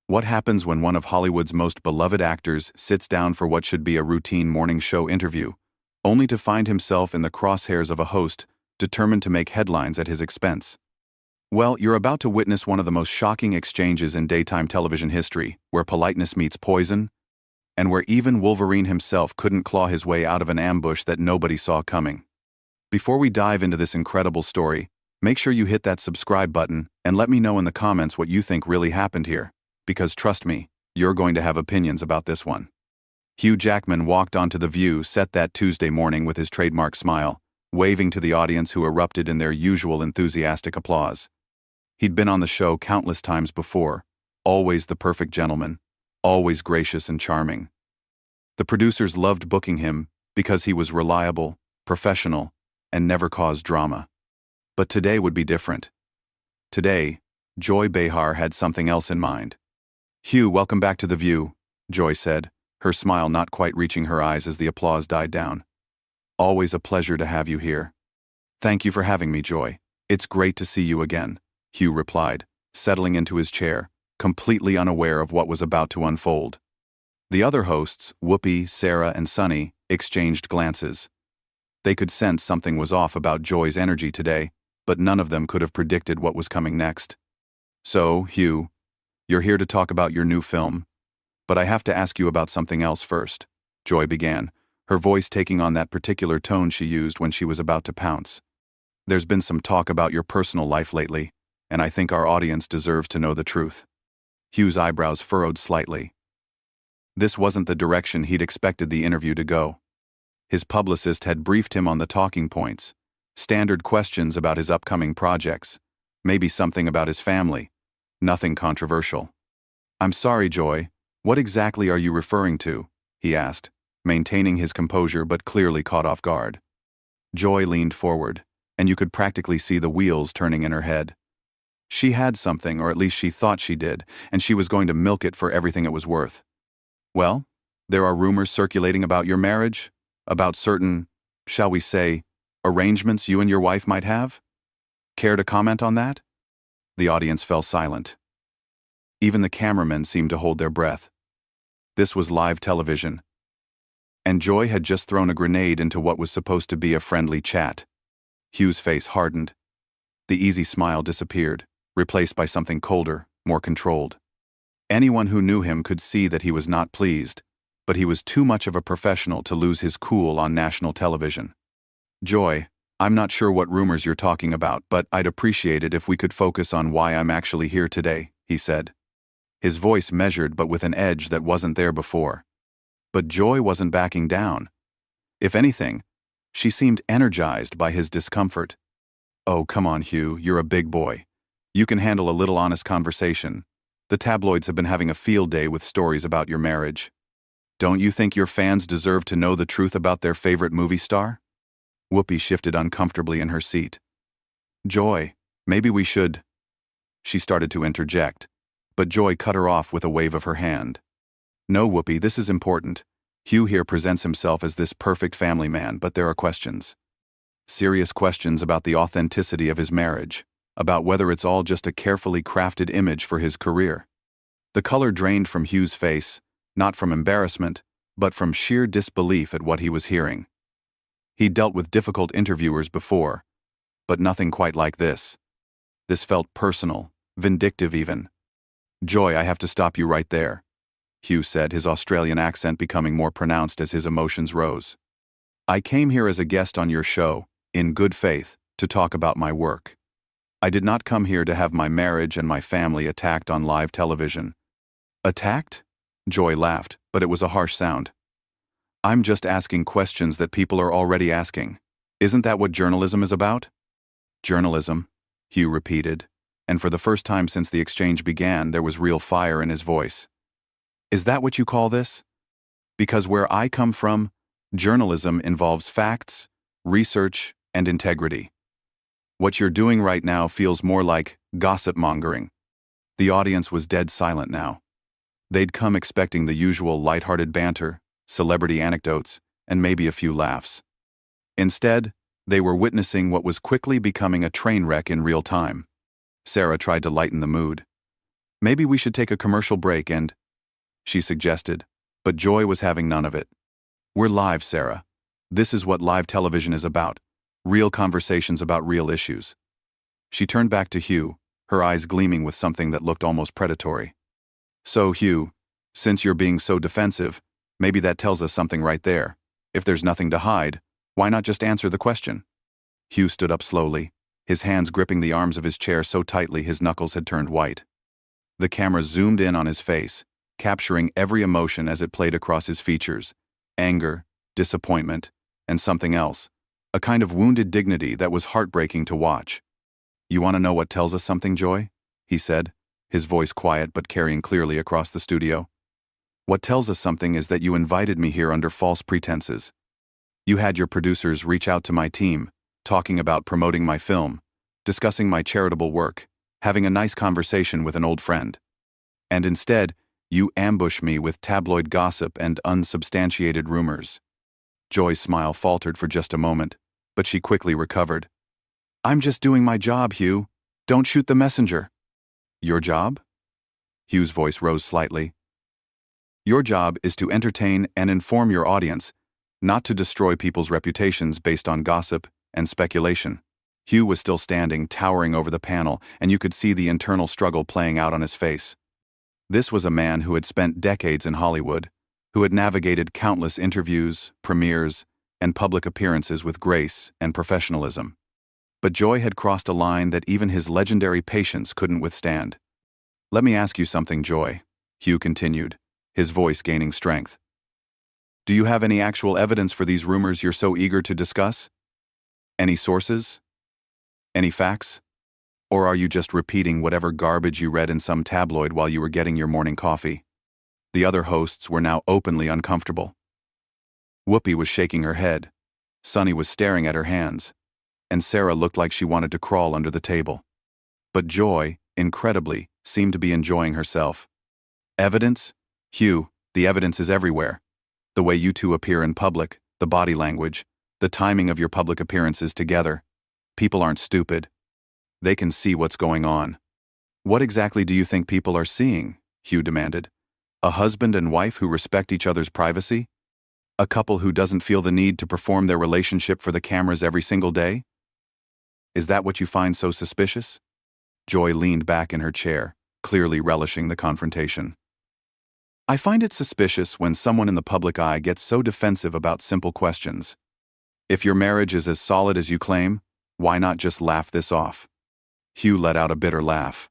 What happens when one of Hollywood's most beloved actors sits down for what should be a routine morning show interview, only to find himself in the crosshairs of a host determined to make headlines at his expense? Well, you're about to witness one of the most shocking exchanges in daytime television history, where politeness meets poison, and where even Wolverine himself couldn't claw his way out of an ambush that nobody saw coming. Before we dive into this incredible story, make sure you hit that subscribe button and let me know in the comments what you think really happened here, because trust me, you're going to have opinions about this one. Hugh Jackman walked onto The View set that Tuesday morning with his trademark smile, waving to the audience who erupted in their usual enthusiastic applause. He'd been on the show countless times before, always the perfect gentleman, always gracious and charming. The producers loved booking him because he was reliable, professional, and never caused drama. But today would be different. Today, Joy Behar had something else in mind. "Hugh, welcome back to The View," Joy said, her smile not quite reaching her eyes as the applause died down. "Always a pleasure to have you here." "Thank you for having me, Joy. It's great to see you again," Hugh replied, settling into his chair, completely unaware of what was about to unfold. The other hosts, Whoopi, Sarah, and Sunny, exchanged glances. They could sense something was off about Joy's energy today, but none of them could have predicted what was coming next. "So, Hugh, you're here to talk about your new film. But I have to ask you about something else first," Joy began, her voice taking on that particular tone she used when she was about to pounce. "There's been some talk about your personal life lately, and I think our audience deserves to know the truth." Hugh's eyebrows furrowed slightly. This wasn't the direction he'd expected the interview to go. His publicist had briefed him on the talking points, standard questions about his upcoming projects, maybe something about his family, nothing controversial. "I'm sorry, Joy, what exactly are you referring to?" he asked, maintaining his composure but clearly caught off guard. Joy leaned forward, and you could practically see the wheels turning in her head. She had something, or at least she thought she did, and she was going to milk it for everything it was worth. "Well, there are rumors circulating about your marriage, about certain, shall we say, arrangements you and your wife might have? Care to comment on that?" The audience fell silent. Even the cameramen seemed to hold their breath. This was live television, and Joy had just thrown a grenade into what was supposed to be a friendly chat. Hugh's face hardened. The easy smile disappeared, replaced by something colder, more controlled. Anyone who knew him could see that he was not pleased, but he was too much of a professional to lose his cool on national television. "Joy, I'm not sure what rumors you're talking about, but I'd appreciate it if we could focus on why I'm actually here today," he said. His voice measured but with an edge that wasn't there before. But Joy wasn't backing down. If anything, she seemed energized by his discomfort. "Oh, come on, Hugh, you're a big boy. You can handle a little honest conversation. The tabloids have been having a field day with stories about your marriage. Don't you think your fans deserve to know the truth about their favorite movie star?" Whoopi shifted uncomfortably in her seat. "Joy, maybe we should—" She started to interject, but Joy cut her off with a wave of her hand. "No, Whoopi, this is important. Hugh here presents himself as this perfect family man, but there are questions. Serious questions about the authenticity of his marriage, about whether it's all just a carefully crafted image for his career." The color drained from Hugh's face, not from embarrassment, but from sheer disbelief at what he was hearing. He'd dealt with difficult interviewers before, but nothing quite like this. This felt personal, vindictive even. "Joy, I have to stop you right there," Hugh said, his Australian accent becoming more pronounced as his emotions rose. "I came here as a guest on your show, in good faith, to talk about my work. I did not come here to have my marriage and my family attacked on live television." "Attacked?" Joy laughed, but it was a harsh sound. "I'm just asking questions that people are already asking. Isn't that what journalism is about?" "Journalism," Hugh repeated, and for the first time since the exchange began, there was real fire in his voice. "Is that what you call this? Because where I come from, journalism involves facts, research, and integrity. What you're doing right now feels more like gossip-mongering." The audience was dead silent now. They'd come expecting the usual lighthearted banter, celebrity anecdotes, and maybe a few laughs. Instead, they were witnessing what was quickly becoming a train wreck in real time. Sarah tried to lighten the mood. Maybe we should take a commercial break and, she suggested, but Joy was having none of it. We're live, Sarah. This is what live television is about. Real conversations about real issues. She turned back to Hugh, her eyes gleaming with something that looked almost predatory. So, Hugh, since you're being so defensive, maybe that tells us something right there. If there's nothing to hide, why not just answer the question? Hugh stood up slowly, his hands gripping the arms of his chair so tightly his knuckles had turned white. The camera zoomed in on his face, capturing every emotion as it played across his features: anger, disappointment, and something else, a kind of wounded dignity that was heartbreaking to watch. You want to know what tells us something, Joy? He said, his voice quiet but carrying clearly across the studio. What tells us something is that you invited me here under false pretenses. You had your producers reach out to my team, talking about promoting my film, discussing my charitable work, having a nice conversation with an old friend. And instead, you ambush me with tabloid gossip and unsubstantiated rumors. Joy's smile faltered for just a moment, but she quickly recovered. I'm just doing my job, Hugh. Don't shoot the messenger. Your job? Hugh's voice rose slightly. Your job is to entertain and inform your audience, not to destroy people's reputations based on gossip and speculation. Hugh was still standing, towering over the panel, and you could see the internal struggle playing out on his face. This was a man who had spent decades in Hollywood, who had navigated countless interviews, premieres, and public appearances with grace and professionalism. But Joy had crossed a line that even his legendary patience couldn't withstand. Let me ask you something, Joy, Hugh continued, his voice gaining strength. Do you have any actual evidence for these rumors you're so eager to discuss? Any sources? Any facts? Or are you just repeating whatever garbage you read in some tabloid while you were getting your morning coffee? The other hosts were now openly uncomfortable. Whoopi was shaking her head. Sunny was staring at her hands. And Sarah looked like she wanted to crawl under the table. But Joy, incredibly, seemed to be enjoying herself. Evidence? Hugh, the evidence is everywhere. The way you two appear in public, the body language, the timing of your public appearances together. People aren't stupid. They can see what's going on. What exactly do you think people are seeing? Hugh demanded. A husband and wife who respect each other's privacy? A couple who doesn't feel the need to perform their relationship for the cameras every single day? Is that what you find so suspicious? Joy leaned back in her chair, clearly relishing the confrontation. I find it suspicious when someone in the public eye gets so defensive about simple questions. If your marriage is as solid as you claim, why not just laugh this off? Hugh let out a bitter laugh.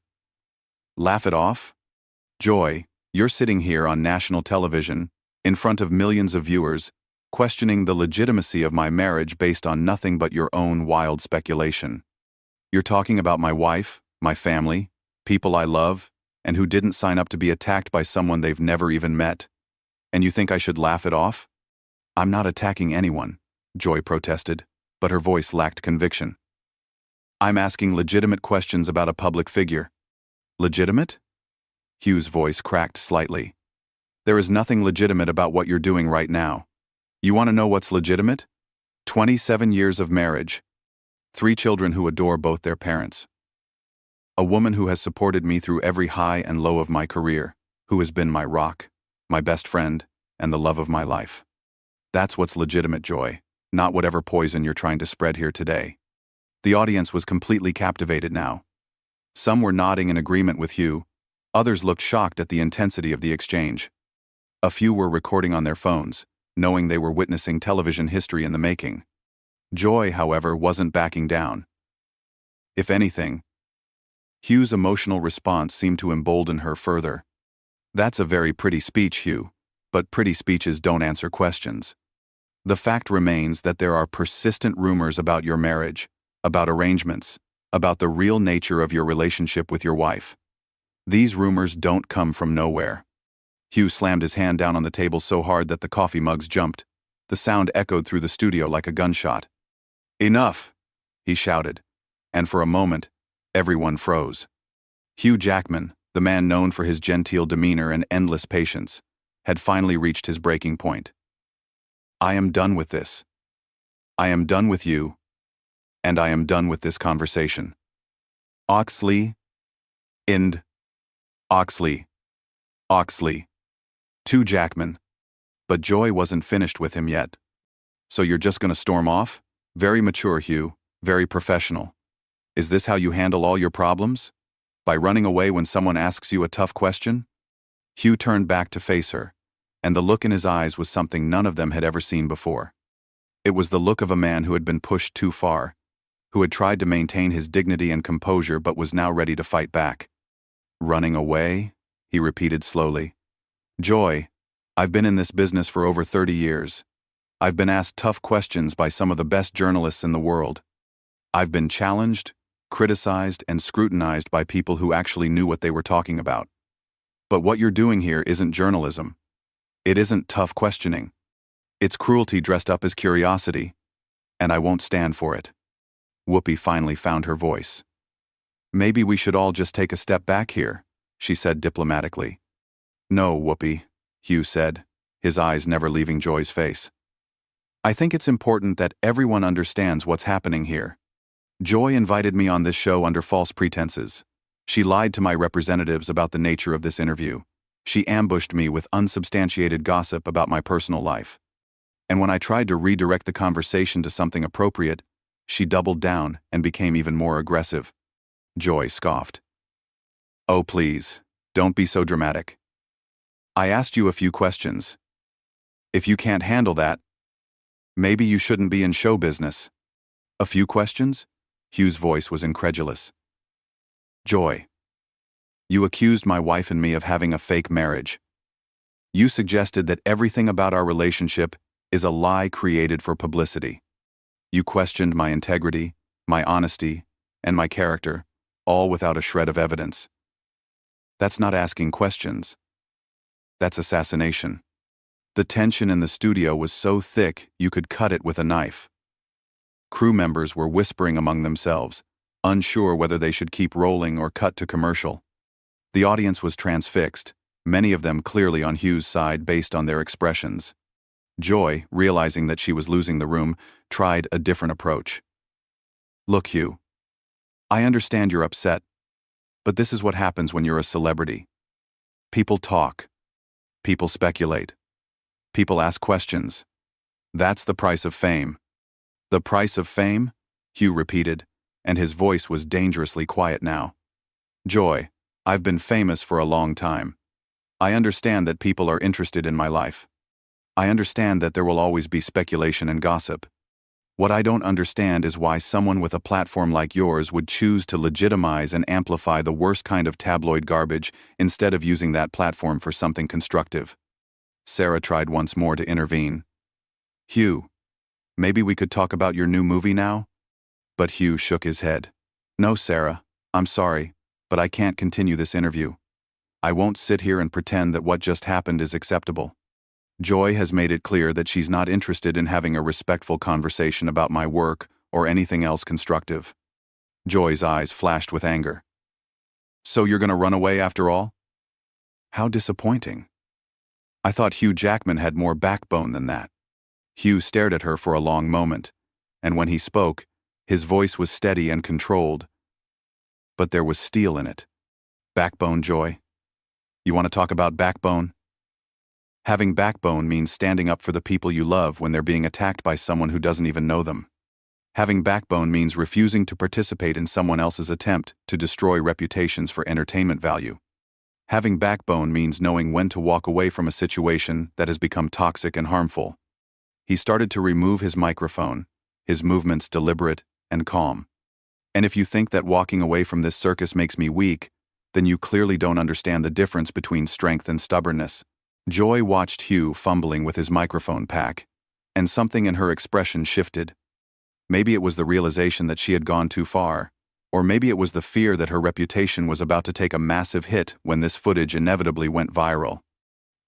Laugh it off? Joy, you're sitting here on national television, in front of millions of viewers, questioning the legitimacy of my marriage based on nothing but your own wild speculation. You're talking about my wife, my family, people I love, and who didn't sign up to be attacked by someone they've never even met. And you think I should laugh it off? I'm not attacking anyone, Joy protested, but her voice lacked conviction. I'm asking legitimate questions about a public figure. Legitimate? Hugh's voice cracked slightly. There is nothing legitimate about what you're doing right now. You want to know what's legitimate? 27 years of marriage. 3 children who adore both their parents. A woman who has supported me through every high and low of my career, who has been my rock, my best friend, and the love of my life. That's what's legitimate, Joy, not whatever poison you're trying to spread here today. The audience was completely captivated now. Some were nodding in agreement with Hugh, others looked shocked at the intensity of the exchange. A few were recording on their phones, knowing they were witnessing television history in the making. Joy, however, wasn't backing down. If anything, Hugh's emotional response seemed to embolden her further. That's a very pretty speech, Hugh, but pretty speeches don't answer questions. The fact remains that there are persistent rumors about your marriage, about arrangements, about the real nature of your relationship with your wife. These rumors don't come from nowhere. Hugh slammed his hand down on the table so hard that the coffee mugs jumped. The sound echoed through the studio like a gunshot. Enough, he shouted, and for a moment, everyone froze. Hugh Jackman, the man known for his genteel demeanor and endless patience, had finally reached his breaking point. I am done with this. I am done with you. And I am done with this conversation. Oxley. End. Oxley. Oxley. To Jackman. But Joy wasn't finished with him yet. So you're just gonna storm off? Very mature, Hugh. Very professional. Is this how you handle all your problems? By running away when someone asks you a tough question? Hugh turned back to face her, and the look in his eyes was something none of them had ever seen before. It was the look of a man who had been pushed too far, who had tried to maintain his dignity and composure but was now ready to fight back. Running away? He repeated slowly. Joy, I've been in this business for over 30 years. I've been asked tough questions by some of the best journalists in the world. I've been challenged, criticized, and scrutinized by people who actually knew what they were talking about. But what you're doing here isn't journalism. It isn't tough questioning. It's cruelty dressed up as curiosity, and I won't stand for it. Whoopi finally found her voice. Maybe we should all just take a step back here, she said diplomatically. No, Whoopi, Hugh said, his eyes never leaving Joy's face. I think it's important that everyone understands what's happening here. Joy invited me on this show under false pretenses. She lied to my representatives about the nature of this interview. She ambushed me with unsubstantiated gossip about my personal life. And when I tried to redirect the conversation to something appropriate, she doubled down and became even more aggressive. Joy scoffed. Oh, please, don't be so dramatic. I asked you a few questions. If you can't handle that, maybe you shouldn't be in show business. A few questions? Hugh's voice was incredulous. Joy, you accused my wife and me of having a fake marriage. You suggested that everything about our relationship is a lie created for publicity. You questioned my integrity, my honesty, and my character, all without a shred of evidence. That's not asking questions. That's assassination. The tension in the studio was so thick you could cut it with a knife. Crew members were whispering among themselves, unsure whether they should keep rolling or cut to commercial. The audience was transfixed, many of them clearly on Hugh's side based on their expressions. Joy, realizing that she was losing the room, tried a different approach. Look, Hugh, I understand you're upset, but this is what happens when you're a celebrity. People talk. People speculate. People ask questions. That's the price of fame. The price of fame? Hugh repeated, and his voice was dangerously quiet now. Joy, I've been famous for a long time. I understand that people are interested in my life. I understand that there will always be speculation and gossip. What I don't understand is why someone with a platform like yours would choose to legitimize and amplify the worst kind of tabloid garbage instead of using that platform for something constructive. Sarah tried once more to intervene. Hugh, maybe we could talk about your new movie now? But Hugh shook his head. No, Sarah, I'm sorry, but I can't continue this interview. I won't sit here and pretend that what just happened is acceptable. Joy has made it clear that she's not interested in having a respectful conversation about my work or anything else constructive. Joy's eyes flashed with anger. So you're gonna run away after all? How disappointing. I thought Hugh Jackman had more backbone than that. Hugh stared at her for a long moment, and when he spoke, his voice was steady and controlled. But there was steel in it. Backbone, Joy? You want to talk about backbone? Having backbone means standing up for the people you love when they're being attacked by someone who doesn't even know them. Having backbone means refusing to participate in someone else's attempt to destroy reputations for entertainment value. Having backbone means knowing when to walk away from a situation that has become toxic and harmful. He started to remove his microphone, his movements deliberate and calm. And if you think that walking away from this circus makes me weak, then you clearly don't understand the difference between strength and stubbornness. Joy watched Hugh fumbling with his microphone pack, and something in her expression shifted. Maybe it was the realization that she had gone too far, or maybe it was the fear that her reputation was about to take a massive hit when this footage inevitably went viral.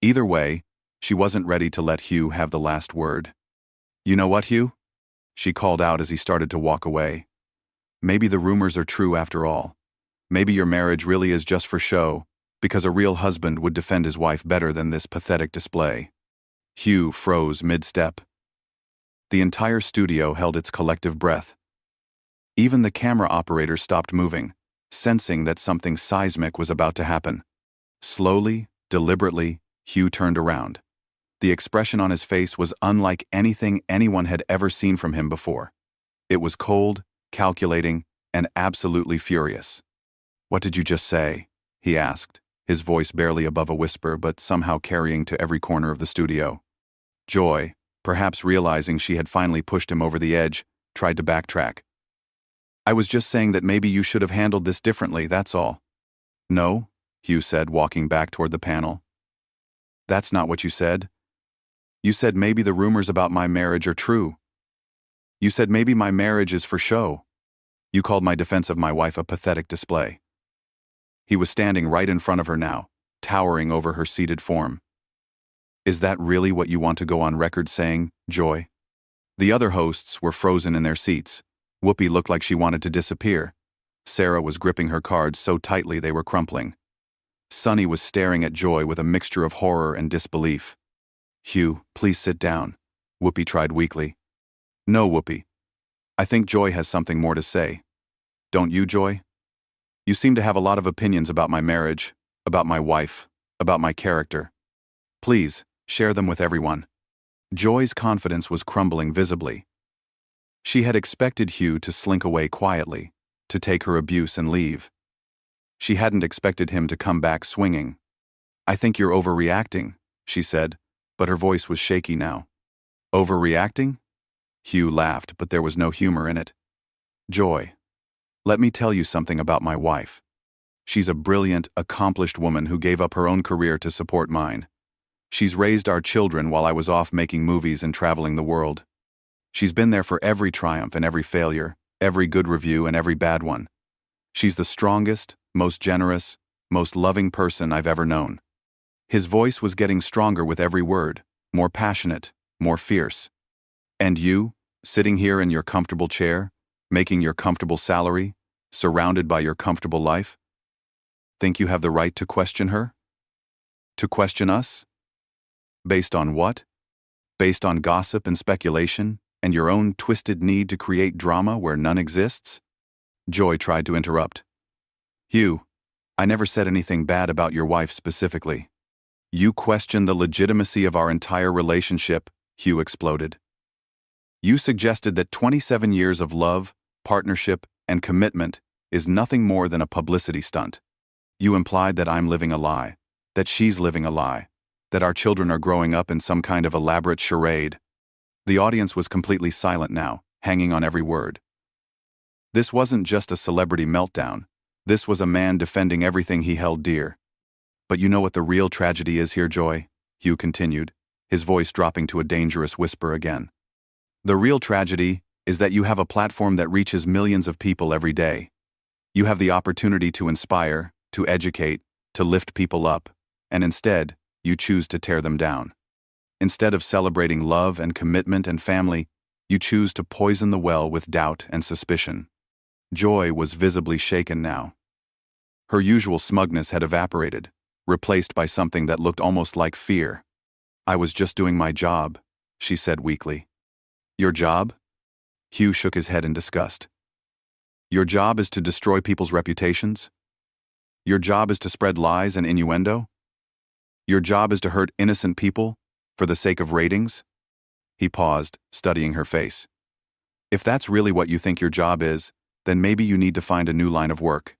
Either way, she wasn't ready to let Hugh have the last word. You know what, Hugh? She called out as he started to walk away. Maybe the rumors are true after all. Maybe your marriage really is just for show, because a real husband would defend his wife better than this pathetic display. Hugh froze mid-step. The entire studio held its collective breath. Even the camera operator stopped moving, sensing that something seismic was about to happen. Slowly, deliberately, Hugh turned around. The expression on his face was unlike anything anyone had ever seen from him before. It was cold, calculating, and absolutely furious. "What did you just say?" he asked, his voice barely above a whisper but somehow carrying to every corner of the studio. Joy, perhaps realizing she had finally pushed him over the edge, tried to backtrack. "I was just saying that maybe you should have handled this differently, that's all." "No," Hugh said, walking back toward the panel. "That's not what you said. You said maybe the rumors about my marriage are true. You said maybe my marriage is for show. You called my defense of my wife a pathetic display." He was standing right in front of her now, towering over her seated form. "Is that really what you want to go on record saying, Joy?" The other hosts were frozen in their seats. Whoopi looked like she wanted to disappear. Sarah was gripping her cards so tightly they were crumpling. Sunny was staring at Joy with a mixture of horror and disbelief. "Hugh, please sit down," Whoopi tried weakly. "No, Whoopi. I think Joy has something more to say. Don't you, Joy? You seem to have a lot of opinions about my marriage, about my wife, about my character. Please, share them with everyone." Joy's confidence was crumbling visibly. She had expected Hugh to slink away quietly, to take her abuse and leave. She hadn't expected him to come back swinging. "I think you're overreacting," she said, but her voice was shaky now. "Overreacting?" Hugh laughed, but there was no humor in it. "Joy, let me tell you something about my wife. She's a brilliant, accomplished woman who gave up her own career to support mine. She's raised our children while I was off making movies and traveling the world. She's been there for every triumph and every failure, every good review and every bad one. She's the strongest, most generous, most loving person I've ever known." His voice was getting stronger with every word, more passionate, more fierce. "And you, sitting here in your comfortable chair, making your comfortable salary, surrounded by your comfortable life, think you have the right to question her? To question us? Based on what? Based on gossip and speculation, and your own twisted need to create drama where none exists?" Joy tried to interrupt. "Hugh, I never said anything bad about your wife specifically. You question the legitimacy of our entire relationship," Hugh exploded. "You suggested that 27 years of love, partnership, and commitment is nothing more than a publicity stunt. You implied that I'm living a lie, that she's living a lie, that our children are growing up in some kind of elaborate charade." The audience was completely silent now, hanging on every word. This wasn't just a celebrity meltdown. This was a man defending everything he held dear. "But you know what the real tragedy is here, Joy?" Hugh continued, his voice dropping to a dangerous whisper again. "The real tragedy is that you have a platform that reaches millions of people every day. You have the opportunity to inspire, to educate, to lift people up, and instead, you choose to tear them down. Instead of celebrating love and commitment and family, you choose to poison the well with doubt and suspicion." Joy was visibly shaken now. Her usual smugness had evaporated, replaced by something that looked almost like fear. "I was just doing my job," she said weakly. "Your job?" Hugh shook his head in disgust. "Your job is to destroy people's reputations? Your job is to spread lies and innuendo? Your job is to hurt innocent people for the sake of ratings?" He paused, studying her face. "If that's really what you think your job is, then maybe you need to find a new line of work."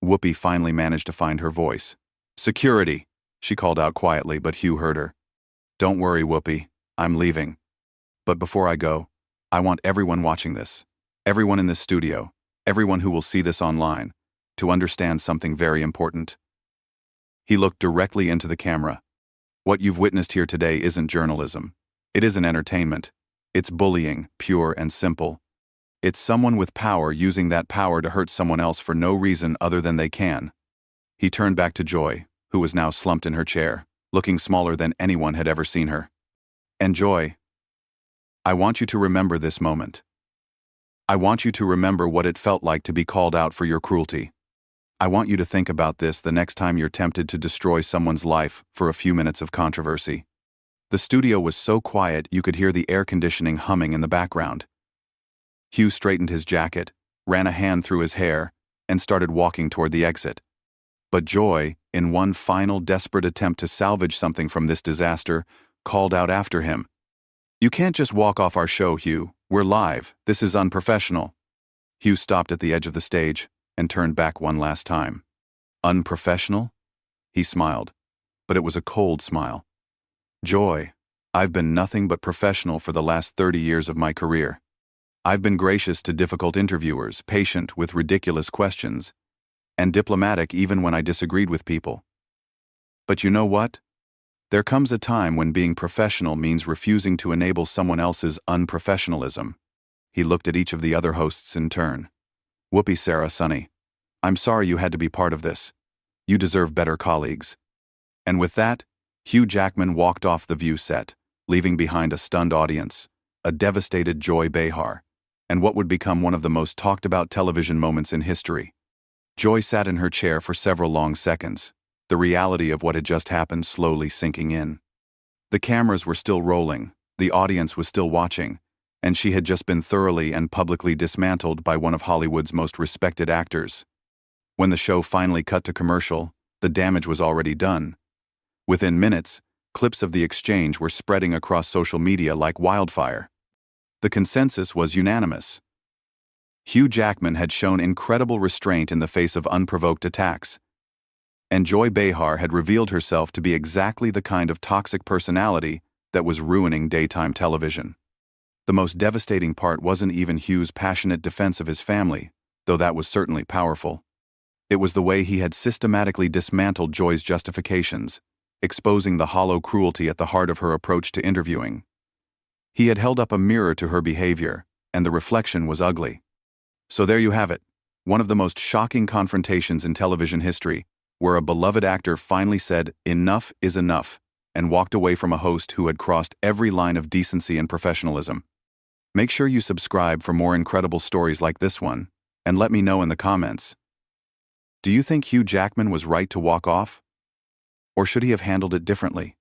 Whoopi finally managed to find her voice. "Security," she called out quietly, but Hugh heard her. "Don't worry, Whoopi, I'm leaving. But before I go, I want everyone watching this, everyone in this studio, everyone who will see this online, to understand something very important." He looked directly into the camera. "What you've witnessed here today isn't journalism. It isn't entertainment. It's bullying, pure and simple. It's someone with power using that power to hurt someone else for no reason other than they can." He turned back to Joy, who was now slumped in her chair, looking smaller than anyone had ever seen her. "And Joy, I want you to remember this moment. I want you to remember what it felt like to be called out for your cruelty. I want you to think about this the next time you're tempted to destroy someone's life for a few minutes of controversy." The studio was so quiet you could hear the air conditioning humming in the background. Hugh straightened his jacket, ran a hand through his hair, and started walking toward the exit. But Joy, in one final desperate attempt to salvage something from this disaster, called out after him, "You can't just walk off our show, Hugh. We're live. This is unprofessional." Hugh stopped at the edge of the stage and turned back one last time. "Unprofessional?" He smiled, but it was a cold smile. "Joy, I've been nothing but professional for the last 30 years of my career. I've been gracious to difficult interviewers, patient with ridiculous questions, and diplomatic even when I disagreed with people. But you know what? There comes a time when being professional means refusing to enable someone else's unprofessionalism." He looked at each of the other hosts in turn. "Whoopee, Sarah, Sonny. I'm sorry you had to be part of this. You deserve better colleagues." And with that, Hugh Jackman walked off the View set, leaving behind a stunned audience, a devastated Joy Behar, and what would become one of the most talked-about television moments in history. Joy sat in her chair for several long seconds, the reality of what had just happened slowly sinking in. The cameras were still rolling, the audience was still watching, and she had just been thoroughly and publicly dismantled by one of Hollywood's most respected actors. When the show finally cut to commercial, the damage was already done. Within minutes, clips of the exchange were spreading across social media like wildfire. The consensus was unanimous. Hugh Jackman had shown incredible restraint in the face of unprovoked attacks, and Joy Behar had revealed herself to be exactly the kind of toxic personality that was ruining daytime television. The most devastating part wasn't even Hugh's passionate defense of his family, though that was certainly powerful. It was the way he had systematically dismantled Joy's justifications, exposing the hollow cruelty at the heart of her approach to interviewing. He had held up a mirror to her behavior, and the reflection was ugly. So there you have it, one of the most shocking confrontations in television history, where a beloved actor finally said, "Enough is enough," and walked away from a host who had crossed every line of decency and professionalism. Make sure you subscribe for more incredible stories like this one, and let me know in the comments. Do you think Hugh Jackman was right to walk off? Or should he have handled it differently?